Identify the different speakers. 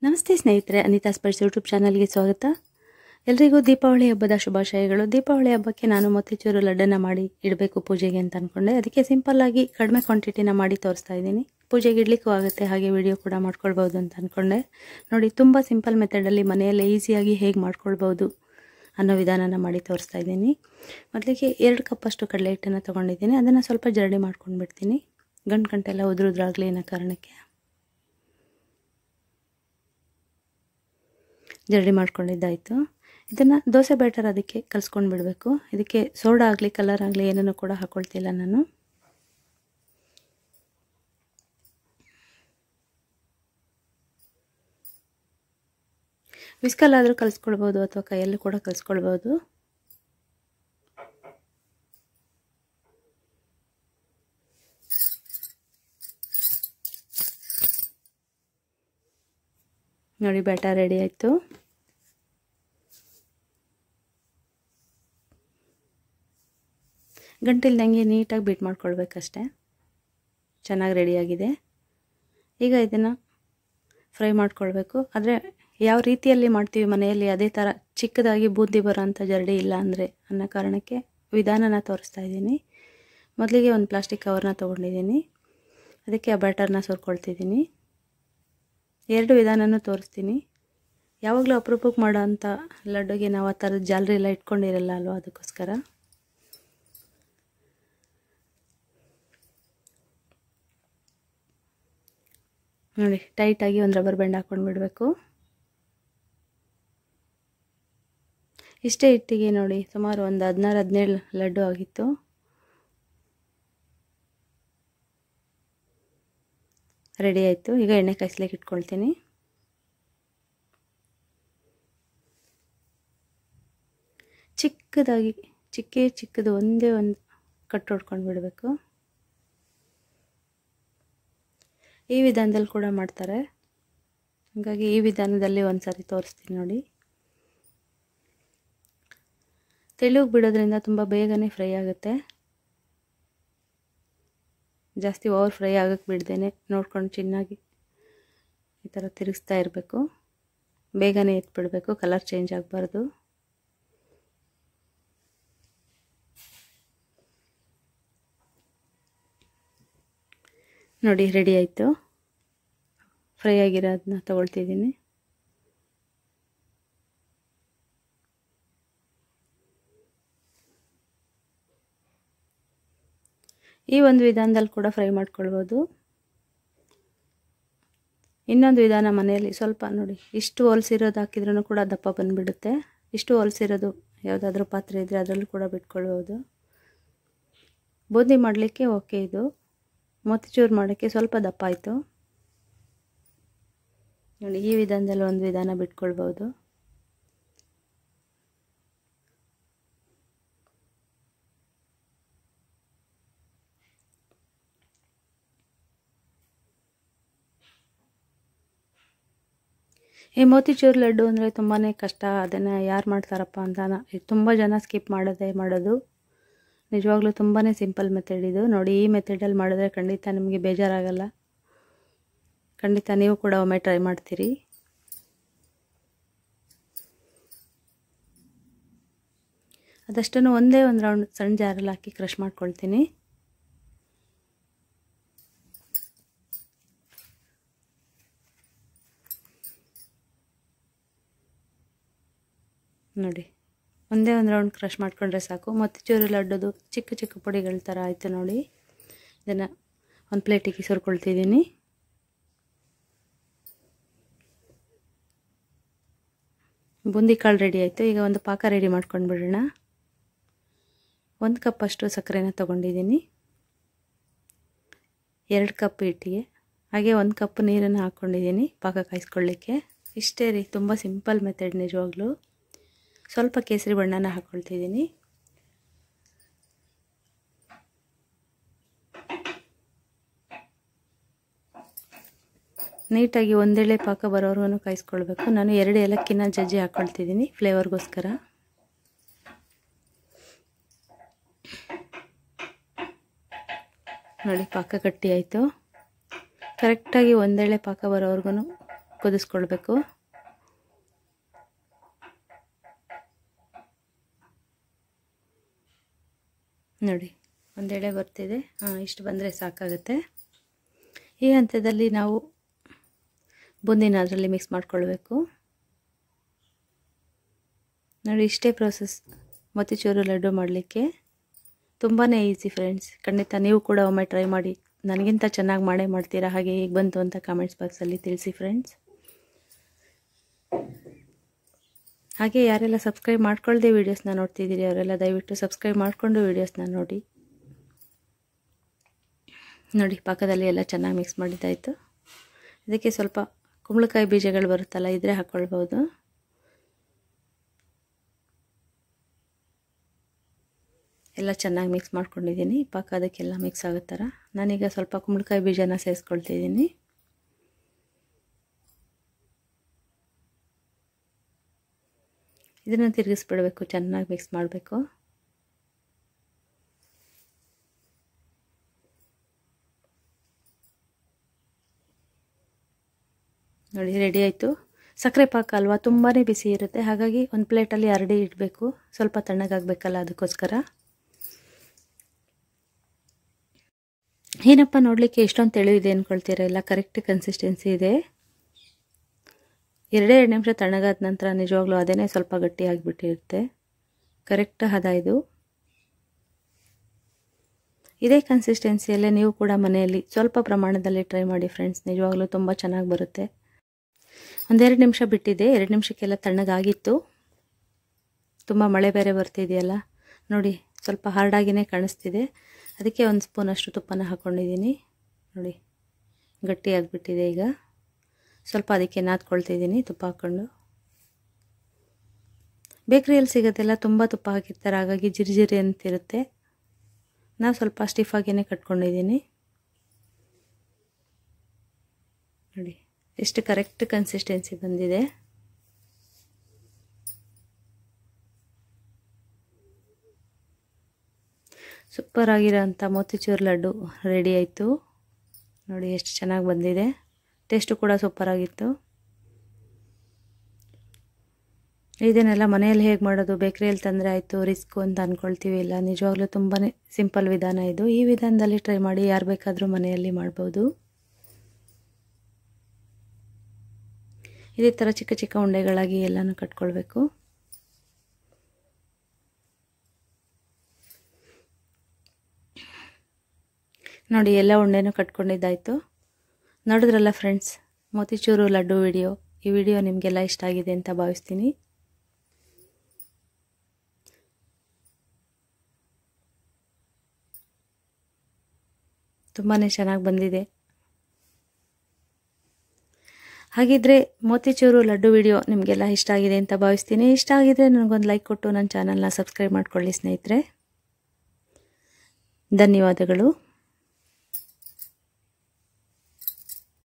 Speaker 1: ನಮಸ್ತೆ ಸ್ನೇಹಿತರೆ, ಅನಿತಾ ಸ್ಪರ್ಶ್ ಯೂಟ್ಯೂಬ್ ಚಾನಲ್ಗೆ ಸ್ವಾಗತ. ಎಲ್ರಿಗೂ ದೀಪಾವಳಿ ಹಬ್ಬದ ಶುಭಾಶಯಗಳು. ದೀಪಾವಳಿ ಹಬ್ಬಕ್ಕೆ ನಾನು ಮೋತಿಚೂರು ಲಡ್ಡನ್ನು ಮಾಡಿ ಇಡಬೇಕು ಪೂಜೆಗೆ ಅಂತ ಅಂದ್ಕೊಂಡೆ. ಅದಕ್ಕೆ ಸಿಂಪಲ್ಲಾಗಿ ಕಡಿಮೆ ಕ್ವಾಂಟಿಟಿನ ಮಾಡಿ ತೋರಿಸ್ತಾ ಇದ್ದೀನಿ. ಪೂಜೆಗೆ ಇಡಲಿಕ್ಕೂ ಆಗುತ್ತೆ, ಹಾಗೆ ವಿಡಿಯೋ ಕೂಡ ಮಾಡ್ಕೊಳ್ಬೋದು ಅಂತ ಅಂದ್ಕೊಂಡೆ. ನೋಡಿ, ತುಂಬ ಸಿಂಪಲ್ ಮೆಥಡಲ್ಲಿ ಮನೆಯಲ್ಲೇ ಈಸಿಯಾಗಿ ಹೇಗೆ ಮಾಡ್ಕೊಳ್ಬೋದು ಅನ್ನೋ ವಿಧಾನನ ಮಾಡಿ ತೋರಿಸ್ತಾ ಇದ್ದೀನಿ. ಮೊದಲಿಗೆ 2 ಕಪ್ಪಷ್ಟು ಕಡಲೆ ಹಿಟ್ಟನ್ನು ತೊಗೊಂಡಿದ್ದೀನಿ. ಅದನ್ನು ಸ್ವಲ್ಪ ಜರಡಿ ಮಾಡ್ಕೊಂಡು ಬಿಡ್ತೀನಿ, ಗಂಟೆಲ್ಲ ಉದುರುದ್ರಾಗಲಿ ಅನ್ನೋ ಕಾರಣಕ್ಕೆ. ಜರಡಿ ಮಾಡ್ಕೊಂಡಿದ್ದಾಯಿತು. ಇದನ್ನು ದೋಸೆ ಬ್ಯಾಟರ್ ಅದಕ್ಕೆ ಕಲಿಸ್ಕೊಂಡು ಬಿಡಬೇಕು. ಇದಕ್ಕೆ ಸೋಡಾ ಆಗಲಿ ಕಲರ್ ಆಗಲಿ ಏನನ್ನು ಕೂಡ ಹಾಕ್ಕೊಳ್ತಿಲ್ಲ ನಾನು. ವಿಸ್ಕಲ್ಲಾದರೂ ಕಲಿಸ್ಕೊಳ್ಬೋದು ಅಥವಾ ಕೈಯಲ್ಲೂ ಕೂಡ ಕಲಿಸ್ಕೊಳ್ಬೋದು. ನೋಡಿ, ಬ್ಯಾಟರ್ ರೆಡಿ ಆಯಿತು. ಗಂಟಿಲ್ದಂಗೆ ನೀಟಾಗಿ ಬೀಟ್ ಮಾಡ್ಕೊಳ್ಬೇಕಷ್ಟೆ. ಚೆನ್ನಾಗಿ ರೆಡಿಯಾಗಿದೆ. ಈಗ ಇದನ್ನು ಫ್ರೈ ಮಾಡ್ಕೊಳ್ಬೇಕು. ಆದರೆ ಯಾವ ರೀತಿಯಲ್ಲಿ ಮಾಡ್ತೀವಿ ಮನೆಯಲ್ಲಿ ಅದೇ ಥರ ಚಿಕ್ಕದಾಗಿ ಬೂಂದಿ ಬರೋ ಅಂಥ ಜರಡಿ ಇಲ್ಲ ಅಂದರೆ ಅನ್ನೋ ಕಾರಣಕ್ಕೆ ವಿಧಾನನ ತೋರಿಸ್ತಾ ಇದ್ದೀನಿ. ಮೊದಲಿಗೆ ಒಂದು ಪ್ಲಾಸ್ಟಿಕ್ ಕವರ್ನ ತೊಗೊಂಡಿದ್ದೀನಿ. ಅದಕ್ಕೆ ಆ ಬ್ಯಾಟರ್ನ ಸುರ್ಕೊಳ್ತಿದ್ದೀನಿ. 2 ವಿಧಾನನೂ ತೋರಿಸ್ತೀನಿ. ಯಾವಾಗಲೂ ಅಪರೂಪಕ್ಕೆ ಮಾಡೋ ಅಂಥ ಲಡ್ಡುಗೆ ನಾವು ಆ ಥರದ ಜಾಲರಿ ಎಲ್ಲ ಇಟ್ಕೊಂಡಿರಲ್ಲ ಅಲ್ವ, ಅದಕ್ಕೋಸ್ಕರ. ನೋಡಿ, ಟೈಟಾಗಿ ಒಂದು ರಬ್ಬರ್ ಬ್ಯಾಂಡ್ ಹಾಕ್ಕೊಂಡು ಬಿಡಬೇಕು. ಇಷ್ಟೇ ಹಿಟ್ಟಿಗೆ ನೋಡಿ ಸುಮಾರು ಒಂದು 16-17 ಲಡ್ಡು ಆಗಿತ್ತು. ರೆಡಿ ಆಯಿತು. ಈಗ ಎಣ್ಣೆ ಕಾಯಿಸ್ಲಿಕ್ಕೆ ಇಟ್ಕೊಳ್ತೀನಿ. ಚಿಕ್ಕದಾಗಿ ಚಿಕ್ಕದು ಒಂದೇ ಒಂದು ಕಟ್ಟು ಹೊಡ್ಕೊಂಡು ಬಿಡಬೇಕು. ಈ ವಿಧಾನದಲ್ಲಿ ಕೂಡ ಮಾಡ್ತಾರೆ, ಹಾಗಾಗಿ ಈ ವಿಧಾನದಲ್ಲಿ ಒಂದು ಸಾರಿ ತೋರಿಸ್ತೀನಿ ನೋಡಿ. ತೆಳುಗೆ ಬಿಡೋದ್ರಿಂದ ತುಂಬ ಬೇಗನೆ ಫ್ರೈ ಆಗುತ್ತೆ. ಜಾಸ್ತಿ ಓವರ್ ಫ್ರೈ ಆಗೋಕ್ಕೆ ಬಿಡ್ದೇನೆ ನೋಡ್ಕೊಂಡು ಚೆನ್ನಾಗಿ ಈ ಥರ ತಿರುಗಿಸ್ತಾ ಇರಬೇಕು. ಬೇಗನೆ ಎತ್ಬಿಡಬೇಕು, ಕಲರ್ ಚೇಂಜ್ ಆಗಬಾರ್ದು. ನೋಡಿ, ರೆಡಿ ಆಯಿತು. ಫ್ರೈ ಆಗಿರೋದನ್ನ ತಗೊಳ್ತಿದ್ದೀನಿ. ಈ ಒಂದು ವಿಧಾನದಲ್ಲಿ ಕೂಡ ಫ್ರೈ ಮಾಡ್ಕೊಳ್ಬೋದು. ಇನ್ನೊಂದು ವಿಧಾನ ಮನೆಯಲ್ಲಿ ಸ್ವಲ್ಪ ನೋಡಿ, ಇಷ್ಟು ಹೊಲಸಿರೋದು ಹಾಕಿದ್ರೂ ಕೂಡ ದಪ್ಪ ಬಂದುಬಿಡುತ್ತೆ. ಇಷ್ಟು ಹೊಲಸಿರೋದು ಯಾವುದಾದ್ರೂ ಪಾತ್ರೆ ಇದ್ದರೆ ಅದರಲ್ಲೂ ಕೂಡ ಬಿಟ್ಕೊಳ್ಬೋದು. ಬೂಂದಿ ಮಾಡಲಿಕ್ಕೆ ಓಕೆ, ಇದು ಮೋತಿಚೂರು ಮಾಡೋಕ್ಕೆ ಸ್ವಲ್ಪ ದಪ್ಪ ಆಯಿತು. ನೋಡಿ, ಈ ವಿಧಾನದಲ್ಲಿ ಒಂದು ವಿಧಾನ ಬಿಟ್ಕೊಳ್ಬೋದು. ಈ ಮೋತಿಚೂರು ಲಡ್ಡು ಅಂದರೆ ತುಂಬಾ ಕಷ್ಟ. ಅದನ್ನು ಯಾರು ಮಾಡ್ತಾರಪ್ಪ ಅಂತ ತುಂಬ ಜನ ಸ್ಕಿಪ್ ಮಾಡೋದು. ನಿಜವಾಗ್ಲೂ ತುಂಬಾ ಸಿಂಪಲ್ ಮೆಥಡ್ ಇದು. ನೋಡಿ, ಈ ಮೆಥಡಲ್ಲಿ ಮಾಡಿದ್ರೆ ಖಂಡಿತ ನಿಮಗೆ ಬೇಜಾರಾಗಲ್ಲ. ಖಂಡಿತ ನೀವು ಕೂಡ ಒಮ್ಮೆ ಟ್ರೈ ಮಾಡ್ತೀರಿ. ಅದಷ್ಟನ್ನು ಒಂದೇ ಒಂದು ರೌಂಡ್ ಸಣ್ಣ ಜಾರಲ್ಲಿ ಹಾಕಿ ಕ್ರಷ್ ಮಾಡ್ಕೊಳ್ತೀನಿ. ನೋಡಿ, ಒಂದೇ ಒಂದು ರೌಂಡ್ ಕ್ರಷ್ ಮಾಡಿಕೊಂಡ್ರೆ ಸಾಕು. ಮೋತಿಚೂರು ಲಡ್ಡೋದು ಚಿಕ್ಕ ಪುಡಿಗಳ ಥರ ಆಯಿತು. ನೋಡಿ, ಇದನ್ನು ಒಂದು ಪ್ಲೇಟಿಗೆ ಸುರ್ಕೊಳ್ತಿದ್ದೀನಿ. ಬೂಂದಿ ಕಾಳು ರೆಡಿ ಆಯಿತು. ಈಗ ಒಂದು ಪಾಕ ರೆಡಿ ಮಾಡ್ಕೊಂಡು ಬಿಡೋಣ. 1 ಕಪ್ಪಷ್ಟು ಸಕ್ಕರೆನ ತೊಗೊಂಡಿದ್ದೀನಿ. 2 ಕಪ್ ಹಿಟ್ಟಿಗೆ ಹಾಗೆ 1 ಕಪ್ ನೀರನ್ನು ಹಾಕ್ಕೊಂಡಿದ್ದೀನಿ ಪಾಕ ಕಾಯಿಸ್ಕೊಳ್ಳಿಕ್ಕೆ. ಇಷ್ಟೇ ರೀ, ತುಂಬ ಸಿಂಪಲ್ ಮೆಥಡ್ ನಿಜವಾಗ್ಲೂ. ಸ್ವಲ್ಪ ಕೇಸರಿ ಬಣ್ಣನ ಹಾಕ್ಕೊಳ್ತಿದ್ದೀನಿ. ನೀಟಾಗಿ ಒಂದೇಳೆ ಪಾಕ ಬರೋವರೆಗೂ ಕಾಯಿಸ್ಕೊಳ್ಬೇಕು. ನಾನು 2 ಏಲಕ್ಕಿನ ಜಜ್ಜಿ ಹಾಕ್ಕೊಳ್ತಿದ್ದೀನಿ ಫ್ಲೇವರ್ಗೋಸ್ಕರ. ನೋಡಿ, ಪಾಕ ಗಟ್ಟಿ ಆಯಿತು. ಕರೆಕ್ಟಾಗಿ ಒಂದೇಳೆ ಪಾಕ ಬರೋವರೆಗೂ ಕುದಿಸ್ಕೊಳ್ಬೇಕು. ನೋಡಿ ಒಂದೆಳೆ ಬರ್ತಿದೆ. ಇಷ್ಟು ಬಂದರೆ ಸಾಕಾಗುತ್ತೆ. ಈ ಹಂತದಲ್ಲಿ ನಾವು ಬೂಂದಿನ ಅದರಲ್ಲಿ ಮಿಕ್ಸ್ ಮಾಡ್ಕೊಳ್ಬೇಕು. ನೋಡಿ ಇಷ್ಟೇ ಪ್ರೋಸೆಸ್ ಮೋತಿಚೂರು ಲಡ್ಡು ಮಾಡಲಿಕ್ಕೆ. ತುಂಬಾ ಈಸಿ ಫ್ರೆಂಡ್ಸ್. ಖಂಡಿತ ನೀವು ಕೂಡ ಒಮ್ಮೆ ಟ್ರೈ ಮಾಡಿ. ನನಗಿಂತ ಚೆನ್ನಾಗಿ ಮಾಡೇ ಮಾಡ್ತೀರಾ. ಹಾಗೆ ಹೇಗೆ ಬಂತು ಅಂತ ಕಾಮೆಂಟ್ಸ್ ಬಾಕ್ಸಲ್ಲಿ ತಿಳಿಸಿ ಫ್ರೆಂಡ್ಸ್. ಹಾಗೆ ಯಾರೆಲ್ಲ ಸಬ್ಸ್ಕ್ರೈಬ್ ಮಾಡ್ಕೊಳ್ಳದೆ ವೀಡಿಯೋಸ್ನ ನೋಡ್ತಿದ್ದೀರಿ ಅವರೆಲ್ಲ ದಯವಿಟ್ಟು ಸಬ್ಸ್ಕ್ರೈಬ್ ಮಾಡಿಕೊಂಡು ವೀಡಿಯೋಸ್ನ ನೋಡಿ. ನೋಡಿ ಪಾಕದಲ್ಲಿ ಎಲ್ಲ ಚೆನ್ನಾಗಿ ಮಿಕ್ಸ್ ಮಾಡಿದ್ದಾಯಿತು. ಇದಕ್ಕೆ ಸ್ವಲ್ಪ ಕುಂಬಳಕಾಯಿ ಬೀಜಗಳು ಬರುತ್ತಲ್ಲ, ಇದ್ರೆ ಹಾಕ್ಕೊಳ್ಬೋದು. ಎಲ್ಲ ಚೆನ್ನಾಗಿ ಮಿಕ್ಸ್ ಮಾಡ್ಕೊಂಡಿದ್ದೀನಿ. ಪಾಕ ಅದಕ್ಕೆಲ್ಲ ಮಿಕ್ಸ್ ಆಗೋ ಥರ. ನಾನೀಗ ಸ್ವಲ್ಪ ಕುಂಬಳಕಾಯಿ ಬೀಜನ ಸೇರಿಸ್ಕೊಳ್ತಿದ್ದೀನಿ. ಇದನ್ನು ತಿರುಗಿಸ್ಬಿಡಬೇಕು, ಚೆನ್ನಾಗಿ ಮಿಕ್ಸ್ ಮಾಡಬೇಕು. ನೋಡಿ ರೆಡಿ ಆಯಿತು. ಸಕ್ಕರೆ ಪಾಕ ಅಲ್ವಾ, ತುಂಬಾ ಬಿಸಿ ಇರುತ್ತೆ. ಹಾಗಾಗಿ ಒಂದು ಪ್ಲೇಟಲ್ಲಿ ಹರಡಿ ಇಡಬೇಕು. ಸ್ವಲ್ಪ ತಣ್ಣಗಾಗಬೇಕಲ್ಲ, ಅದಕ್ಕೋಸ್ಕರ. ಏನಪ್ಪ ನೋಡಲಿಕ್ಕೆ ಇಷ್ಟೊಂದು ತೆಳು ಇದೆ ಅಂದ್ಕೊಳ್ತೀರ? ಇಲ್ಲ, ಕರೆಕ್ಟ್ ಕನ್ಸಿಸ್ಟೆನ್ಸಿ ಇದೆ. 2 ನಿಮಿಷ ತಣ್ಣಗಾದ ನಂತರ ನಿಜವಾಗ್ಲೂ ಅದೇನೇ ಸ್ವಲ್ಪ ಗಟ್ಟಿಯಾಗಿಬಿಟ್ಟಿರುತ್ತೆ. ಕರೆಕ್ಟ್ ಹದ ಇದು. ಇದೇ ಕನ್ಸಿಸ್ಟೆನ್ಸಿಯಲ್ಲೇ ನೀವು ಕೂಡ ಮನೆಯಲ್ಲಿ ಸ್ವಲ್ಪ ಪ್ರಮಾಣದಲ್ಲಿ ಟ್ರೈ ಮಾಡಿ ಫ್ರೆಂಡ್ಸ್. ನಿಜವಾಗ್ಲೂ ತುಂಬ ಚೆನ್ನಾಗಿ ಬರುತ್ತೆ. 1-2 ನಿಮಿಷ ಬಿಟ್ಟಿದೆ. 2 ನಿಮಿಷಕ್ಕೆಲ್ಲ ತಣ್ಣಗಾಗಿತ್ತು. ತುಂಬ ಮಳೆ ಬೇರೆ ಬರ್ತಿದೆಯಲ್ಲ, ನೋಡಿ ಸ್ವಲ್ಪ ಹಾರ್ಡಾಗಿಯೇ ಕಾಣಿಸ್ತಿದೆ. ಅದಕ್ಕೆ 1 ಸ್ಪೂನಷ್ಟು ತುಪ್ಪನ ಹಾಕ್ಕೊಂಡಿದ್ದೀನಿ. ನೋಡಿ ಗಟ್ಟಿಯಾಗಿಬಿಟ್ಟಿದೆ. ಈಗ ಸ್ವಲ್ಪ ಅದಕ್ಕೆ ನಾದ್ಕೊಳ್ತಿದ್ದೀನಿ ತುಪ್ಪ ಹಾಕ್ಕೊಂಡು. ಬೇಕ್ರಿಯಲ್ಲಿ ಸಿಗೋದೆಲ್ಲ ತುಂಬ ತುಪ್ಪ ಹಾಕಿರ್ತಾರೆ, ಹಾಗಾಗಿ ಜಿರಿ ಅಂತಿರುತ್ತೆ. ನಾವು ಸ್ವಲ್ಪ ಸ್ಟಿಫಾಗಿಯೇ ಕಟ್ಕೊಂಡಿದ್ದೀನಿ. ನೋಡಿ ಎಷ್ಟು ಕರೆಕ್ಟ್ ಕನ್ಸಿಸ್ಟೆನ್ಸಿ ಬಂದಿದೆ. ಸೂಪರ್ ಆಗಿರೋಂಥ ಮೋತಿಚೂರ್ ಲಡ್ಡು ರೆಡಿ ಆಯಿತು. ನೋಡಿ ಎಷ್ಟು ಚೆನ್ನಾಗಿ ಬಂದಿದೆ. ಟೇಸ್ಟು ಕೂಡ ಸೂಪರಾಗಿತ್ತು. ಇದನ್ನೆಲ್ಲ ಮನೆಯಲ್ಲಿ ಹೇಗೆ ಮಾಡೋದು, ಬೇಕ್ರಿಯಲ್ಲಿ ತಂದರೆ ಆಯಿತು ರಿಸ್ಕು ಅಂತ ಅಂದ್ಕೊಳ್ತೀವಿ. ಇಲ್ಲ, ನಿಜವಾಗ್ಲೂ ತುಂಬಾ ಸಿಂಪಲ್ ವಿಧಾನ ಇದು. ಈ ವಿಧಾನದಲ್ಲಿ ಟ್ರೈ ಮಾಡಿ. ಯಾರು ಬೇಕಾದರೂ ಮನೆಯಲ್ಲಿ ಮಾಡ್ಬೋದು. ಇದೇ ಥರ ಚಿಕ್ಕ ಚಿಕ್ಕ ಉಂಡೆಗಳಾಗಿ ಎಲ್ಲನೂ ಕಟ್ಕೊಳ್ಬೇಕು. ನೋಡಿ ಎಲ್ಲ ಉಂಡೆನೂ ಕಟ್ಕೊಂಡಿದ್ದಾಯಿತು. ನೋಡಿದ್ರಲ್ಲ ಫ್ರೆಂಡ್ಸ್, ಮೋತಿಚೂರು ಲಡ್ಡು ವಿಡಿಯೋ. ಈ ವಿಡಿಯೋ ನಿಮಗೆಲ್ಲ ಇಷ್ಟ ಆಗಿದೆ ಅಂತ ಭಾವಿಸ್ತೀನಿ. ತುಂಬಾ ಚೆನ್ನಾಗಿ ಬಂದಿದೆ. ಹಾಗಿದ್ರೆ ಮೋತಿಚೂರು ಲಡ್ಡು ವಿಡಿಯೋ ನಿಮಗೆಲ್ಲ ಇಷ್ಟ ಆಗಿದೆ ಅಂತ ಭಾವಿಸ್ತೀನಿ. ಇಷ್ಟ ಆಗಿದ್ರೆ ನನಗೊಂದು ಲೈಕ್ ಕೊಟ್ಟು ನನ್ನ ಚಾನಲ್ನ ಸಬ್ಸ್ಕ್ರೈಬ್ ಮಾಡ್ಕೊಳ್ಳಿ ಸ್ನೇಹಿತರೆ. ಧನ್ಯವಾದಗಳು.